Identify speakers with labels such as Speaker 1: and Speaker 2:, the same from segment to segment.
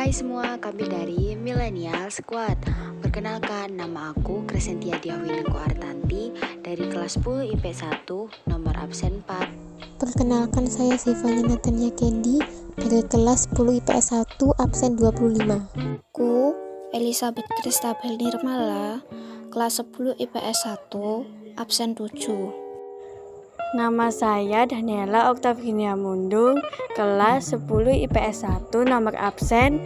Speaker 1: Hai semua, kami dari Millennial Squad. Perkenalkan, nama aku Crescentia Diawinengko Artanti dari kelas 10 IP 1 nomor absen 4.
Speaker 2: Perkenalkan, saya Sivanya Natania Kendi dari kelas 10 IPS 1 absen 25.
Speaker 3: Aku Elizabeth Kristabel Nirmala, kelas 10 IPS 1 absen 7.
Speaker 4: Nama saya Daniela Oktavinia Mundung, kelas 10 IPS 1 nomor absen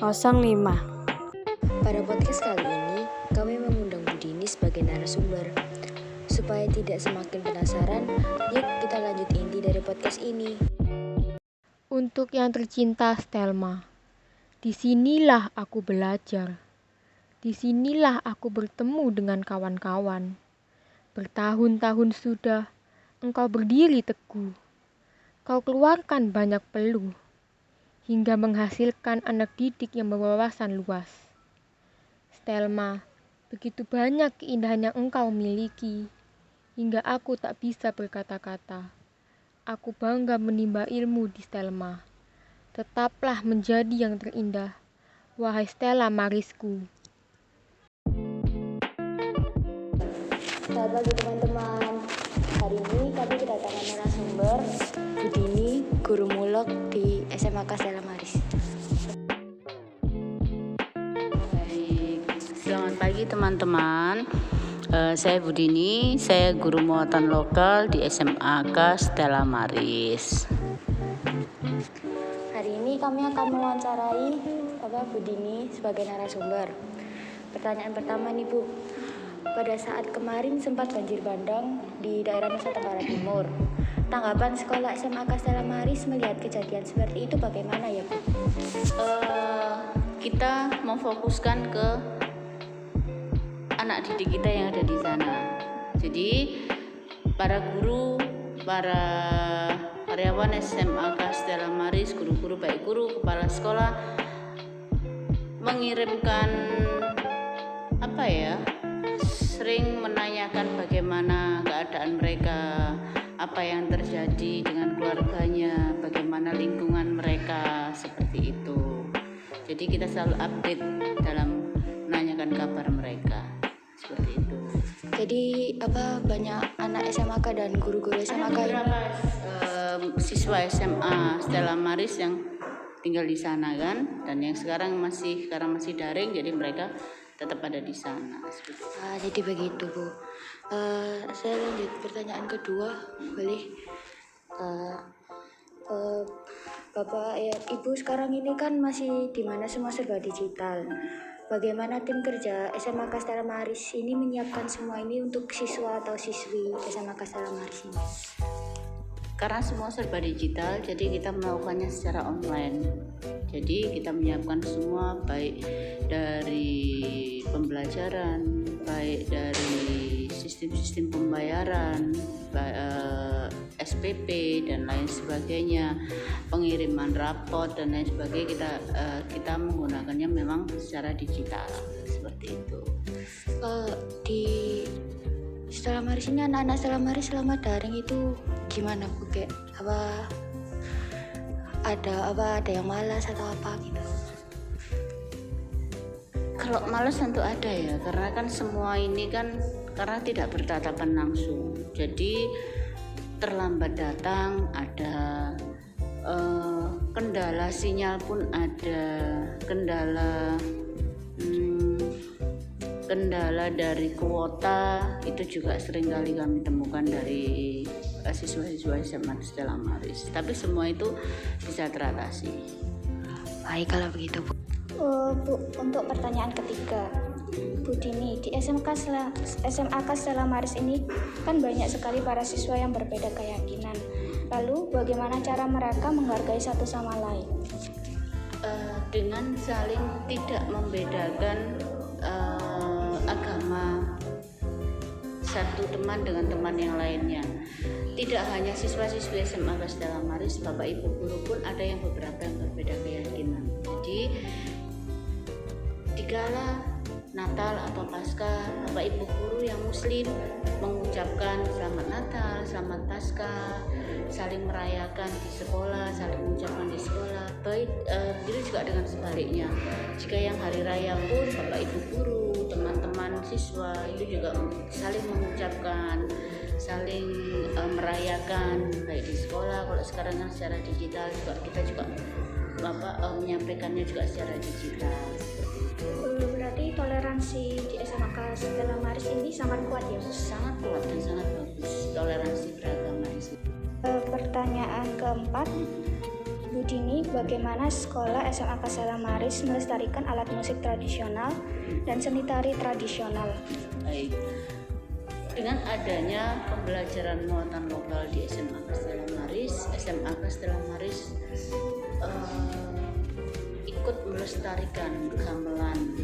Speaker 4: 05.
Speaker 1: Pada podcast kali ini, kami mengundang Budini sebagai narasumber. Supaya tidak semakin penasaran, yuk kita lanjut inti dari podcast ini.
Speaker 2: Untuk yang tercinta Stelma, disinilah aku belajar. Disinilah aku bertemu dengan kawan-kawan. Bertahun-tahun sudah engkau berdiri teguh. Kau keluarkan banyak peluh, hingga menghasilkan anak didik yang berwawasan luas. Stelma, begitu banyak keindahan yang engkau miliki, hingga aku tak bisa berkata-kata. Aku bangga menimba ilmu di Stelma. Tetaplah menjadi yang terindah, wahai Stella Marisku.
Speaker 1: Selamat pagi teman-teman. Hari ini kami kedatangan narasumber Budini, guru mulok di SMAK Stella Maris.
Speaker 5: Baik, selamat pagi teman-teman. Saya Budini, saya guru muatan lokal di SMAK Stella Maris.
Speaker 1: Hari ini kami akan mewawancarai Budini sebagai narasumber. Pertanyaan pertama nih Bu, pada saat kemarin sempat banjir bandang di daerah Nusa Tenggara Timur. Tanggapan sekolah SMAK Stella Maris melihat kejadian seperti itu bagaimana ya Bu?
Speaker 5: Kita memfokuskan ke anak didik kita yang ada di sana. Jadi para guru, para karyawan SMAK Stella Maris, guru-guru, baik guru, kepala sekolah mengirimkan sering menanyakan bagaimana keadaan mereka, apa yang terjadi dengan keluarganya, bagaimana lingkungan mereka, seperti itu. Jadi kita selalu update dalam menanyakan kabar mereka, seperti itu.
Speaker 1: Jadi banyak anak SMAK dan guru-guru SMAK
Speaker 5: beberapa siswa SMA Stella Maris yang tinggal di sana kan, dan yang sekarang masih daring, jadi mereka tetap ada di sana.
Speaker 1: Jadi begitu Bu. Saya lanjut pertanyaan kedua, boleh? Bapak ya Ibu sekarang ini kan masih di mana semua serba digital. Bagaimana tim kerja SMAK Stella Maris ini menyiapkan semua ini untuk siswa atau siswi SMAK Stella Maris ini?
Speaker 5: Karena semua serba digital, jadi kita melakukannya secara online. Jadi kita menyiapkan semua, baik dari pembelajaran, baik dari sistem-sistem pembayaran, SPP dan lain sebagainya, pengiriman rapot dan lain sebagainya, kita menggunakannya memang secara digital, seperti itu.
Speaker 1: Di Stella Maris ini anak-anak Stella Maris selama daring itu gimana Bu? Kayak ada yang malas atau apa gitu?
Speaker 5: Kalau malas tentu ada ya, karena kan semua ini kan karena tidak bertatapan langsung, jadi terlambat datang ada, kendala sinyal pun ada, kendala dari kuota itu juga sering kali kami temukan dari siswa-siswa SMA Stella Maris, tapi semua itu bisa teratasi.
Speaker 1: Baik kalau begitu Bu. Bu, untuk pertanyaan ketiga, Bu Dini, di SMAK Stella Maris ini kan banyak sekali para siswa yang berbeda keyakinan. Lalu bagaimana cara mereka menghargai satu sama lain?
Speaker 5: Dengan saling tidak membedakan agama satu teman dengan teman yang lainnya. Tidak hanya siswa-siswi SMAK Stella Maris, Bapak Ibu guru pun ada yang beberapa yang berbeda keyakinan. Jadi dikala Natal atau Paskah, Bapak Ibu guru yang muslim mengucapkan selamat Natal, selamat Paskah, saling merayakan di sekolah, saling mengucapkan di sekolah. Begitu juga dengan sebaliknya. Jika yang hari raya pun Bapak Ibu guru, teman-teman siswa itu juga saling mengucapkan, saling merayakan baik di sekolah. Kalau sekarang kan secara digital juga kita juga menyampaikannya juga secara digital.
Speaker 1: Berarti toleransi di SMAK Stella Maris ini sangat kuat ya, Bu?
Speaker 5: Sangat kuat dan sangat bagus toleransi beragama di sini.
Speaker 1: Pertanyaan keempat, Bu Dini, bagaimana sekolah SMAK Stella Maris melestarikan alat musik tradisional dan seni tari tradisional?
Speaker 5: Baik. Dengan adanya pembelajaran muatan lokal di SMAK Stella Maris ikut melestarikan gamelan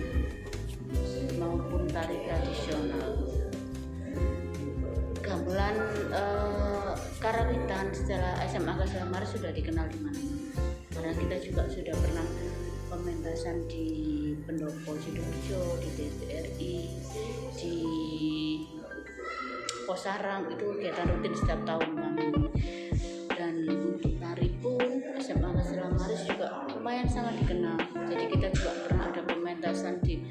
Speaker 5: maupun tari tradisional. Gamelan karawitan setelah SMAK Stella Maris sudah dikenal di mana-mana. Karena kita juga sudah pernah pementasan di Pendopo Sidoarjo, di TVRI, di Posarang, itu kegiatan rutin setiap tahun kami. Dan untuk tari pun SMAK Stella Maris juga lumayan sangat dikenal. Jadi kita juga pernah ada pementasan di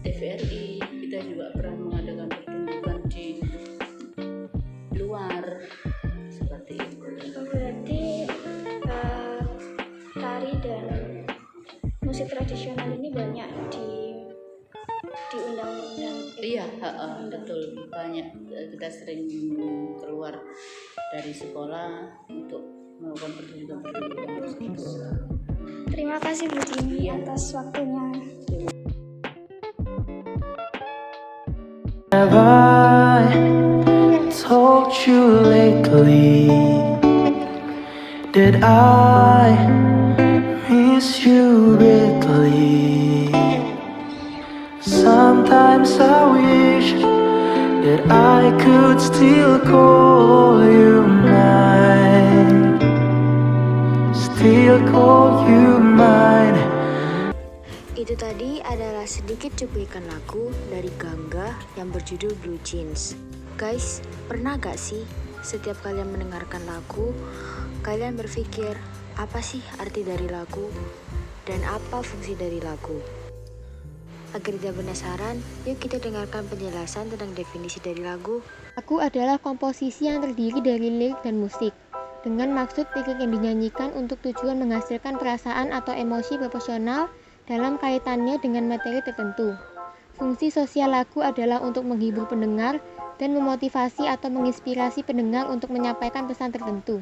Speaker 5: TVRI, kita juga pernah mengadakan pertunjukan di luar seperti itu.
Speaker 1: Berarti tari dan musik tradisional ini banyak di undang-undang.
Speaker 5: Iya, betul, banyak. Kita sering keluar dari sekolah untuk melakukan pertunjukan.
Speaker 1: Terima kasih Bu Dini atas waktunya.
Speaker 6: Have I told you lately that I miss you greatly? Sometimes I wish that I could still call you mine, still call you mine.
Speaker 7: Itu tadi adalah sedikit cuplikan lagu dari Gangga yang berjudul Blue Jeans. Guys, pernah gak sih setiap kalian mendengarkan lagu, kalian berpikir apa sih arti dari lagu dan apa fungsi dari lagu? Agar tidak penasaran, yuk kita dengarkan penjelasan tentang definisi dari lagu.
Speaker 2: Lagu adalah komposisi yang terdiri dari lirik dan musik, dengan maksud lirik yang dinyanyikan untuk tujuan menghasilkan perasaan atau emosi proporsional dalam kaitannya dengan materi tertentu. Fungsi sosial lagu adalah untuk menghibur pendengar dan memotivasi atau menginspirasi pendengar untuk menyampaikan pesan tertentu.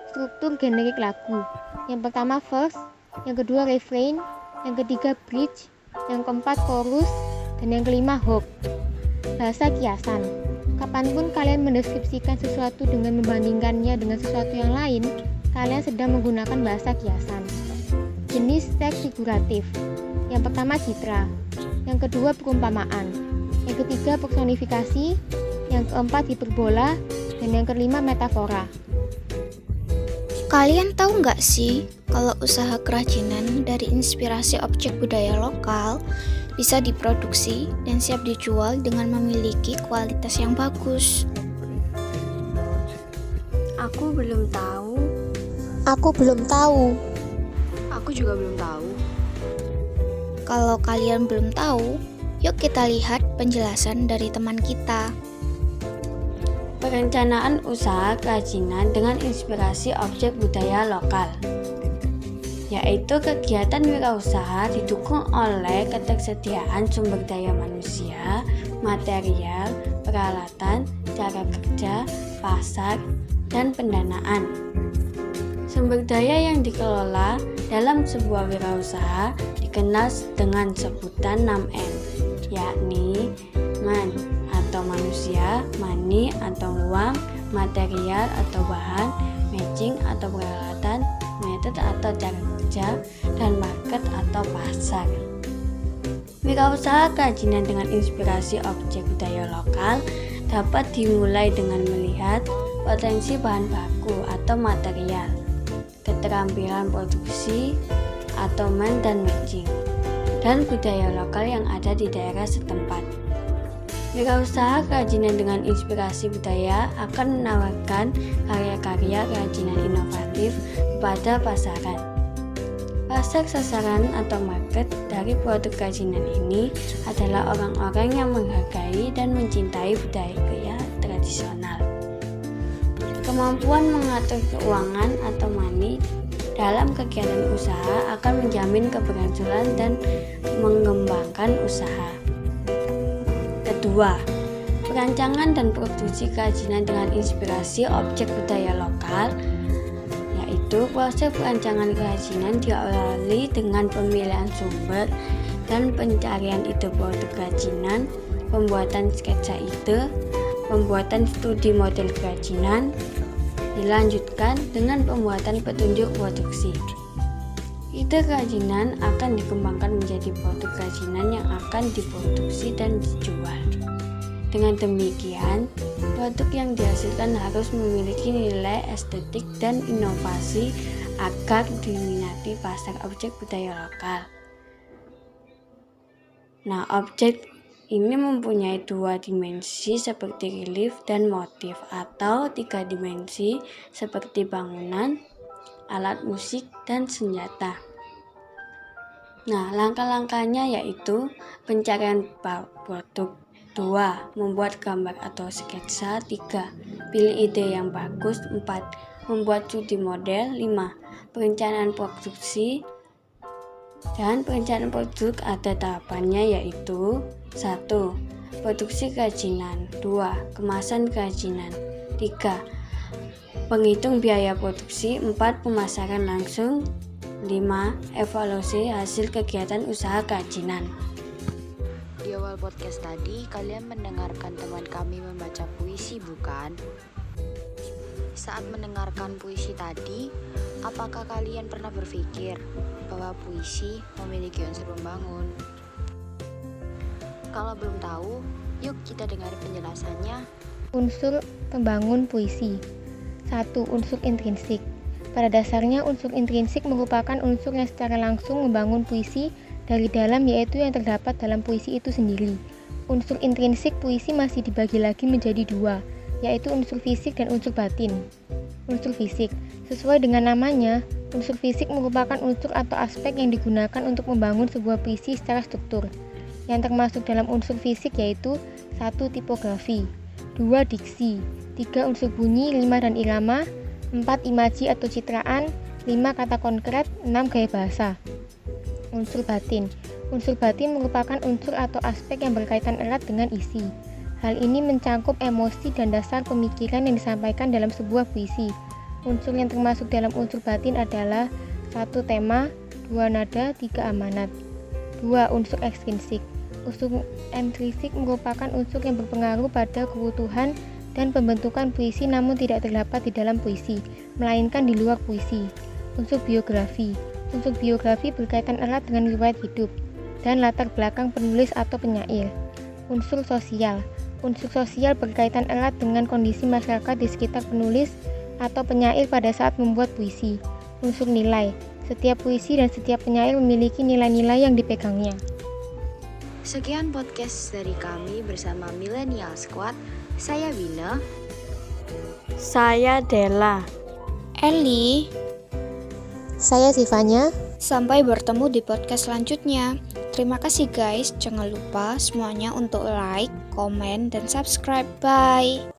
Speaker 2: Struktur generik lagu. Yang pertama verse, yang kedua refrain, yang ketiga bridge, yang keempat chorus, dan yang kelima hook. Bahasa kiasan. Kapanpun kalian mendeskripsikan sesuatu dengan membandingkannya dengan sesuatu yang lain, kalian sedang menggunakan bahasa kiasan. Jenis teks figuratif. Yang pertama citra, yang kedua perumpamaan, yang ketiga personifikasi, yang keempat hiperbola, dan yang kelima metafora.
Speaker 3: Kalian tahu nggak sih kalau usaha kerajinan dari inspirasi objek budaya lokal bisa diproduksi dan siap dijual dengan memiliki kualitas yang bagus?
Speaker 4: Aku belum tahu.
Speaker 2: Aku belum tahu.
Speaker 7: Aku juga belum tahu.
Speaker 3: Kalau kalian belum tahu, yuk kita lihat penjelasan dari teman kita.
Speaker 4: Perencanaan usaha kerajinan dengan inspirasi objek budaya lokal, yaitu kegiatan wirausaha didukung oleh ketersediaan sumber daya manusia, material, peralatan, cara kerja, pasar, dan pendanaan. Sumber daya yang dikelola dalam sebuah wirausaha dikenal dengan sebutan 6M, yakni man atau manusia, money atau uang, material atau bahan, matching atau peralatan, method atau cara kerja, dan market atau pasar. Wirausaha kerajinan dengan inspirasi objek budaya lokal dapat dimulai dengan melihat potensi bahan baku atau material, keterampilan produksi atau man dan matching, dan budaya lokal yang ada di daerah setempat. Wirausaha kerajinan dengan inspirasi budaya akan menawarkan karya-karya kerajinan inovatif kepada pasaran. Pasar sasaran atau market dari produk kerajinan ini adalah orang-orang yang menghargai dan mencintai budaya tradisional. Kemampuan mengatur keuangan atau money dalam kegiatan usaha akan menjamin keberhasilan dan mengembangkan usaha. Kedua, perancangan dan produksi kerajinan dengan inspirasi objek budaya lokal, yaitu proses perancangan kerajinan diawali dengan pemilihan sumber dan pencarian ide produk kerajinan, pembuatan sketsa ide, pembuatan studi model kerajinan, dilanjutkan dengan pembuatan petunjuk produksi. Ide kerajinan akan dikembangkan menjadi produk kerajinan yang akan diproduksi dan dijual. Dengan demikian, produk yang dihasilkan harus memiliki nilai estetik dan inovasi agar diminati pasar objek budaya lokal. Nah, objek ini mempunyai 2 dimensi seperti relief dan motif, atau 3 dimensi seperti bangunan, alat musik, dan senjata. Nah, langkah-langkahnya yaitu pencarian produk, 2. Membuat gambar atau sketsa, 3. Pilih ide yang bagus, 4. Membuat studi model, 5. Perencanaan produksi. Dan perencanaan produk ada tahapannya yaitu 1. Produksi kerajinan, 2. Kemasan kerajinan, 3. Penghitung biaya produksi, 4. Pemasaran langsung, 5. Evaluasi hasil kegiatan usaha kerajinan.
Speaker 7: Di awal podcast tadi, kalian mendengarkan teman kami membaca puisi, bukan? Saat mendengarkan puisi tadi, apakah kalian pernah berpikir bahwa puisi memiliki unsur membangun? Kalau belum tahu, yuk kita dengar penjelasannya.
Speaker 2: Unsur pembangun puisi. 1. Unsur intrinsik. Pada dasarnya, unsur intrinsik merupakan unsur yang secara langsung membangun puisi dari dalam, yaitu yang terdapat dalam puisi itu sendiri. Unsur intrinsik puisi masih dibagi lagi menjadi 2, yaitu unsur fisik dan unsur batin. Unsur fisik, sesuai dengan namanya, unsur fisik merupakan unsur atau aspek yang digunakan untuk membangun sebuah puisi secara struktur. Yang termasuk dalam unsur fisik yaitu 1. Tipografi, 2. Diksi, 3. Unsur bunyi, 5. Dan irama, 4. Imaji atau citraan, 5. Kata konkret, 6. Gaya bahasa. Unsur batin. Unsur batin merupakan unsur atau aspek yang berkaitan erat dengan isi. Hal ini mencakup emosi dan dasar pemikiran yang disampaikan dalam sebuah puisi. Unsur yang termasuk dalam unsur batin adalah 1. Tema, 2. Nada, 3. Amanat. 2. Unsur ekstrinsik. Unsur intrinsik merupakan unsur yang berpengaruh pada keutuhan dan pembentukan puisi namun tidak terdapat di dalam puisi, melainkan di luar puisi. Unsur biografi. Unsur biografi berkaitan erat dengan riwayat hidup dan latar belakang penulis atau penyair. Unsur sosial. Unsur sosial berkaitan erat dengan kondisi masyarakat di sekitar penulis atau penyair pada saat membuat puisi. Unsur nilai. Setiap puisi dan setiap penyair memiliki nilai-nilai yang dipegangnya.
Speaker 7: Sekian podcast dari kami bersama Millennial Squad. Saya Wina.
Speaker 4: Saya Della.
Speaker 3: Eli,
Speaker 2: Saya Sivanya.
Speaker 3: sampai bertemu di podcast selanjutnya. Terima kasih guys, jangan lupa semuanya untuk like, komen, dan subscribe. Bye!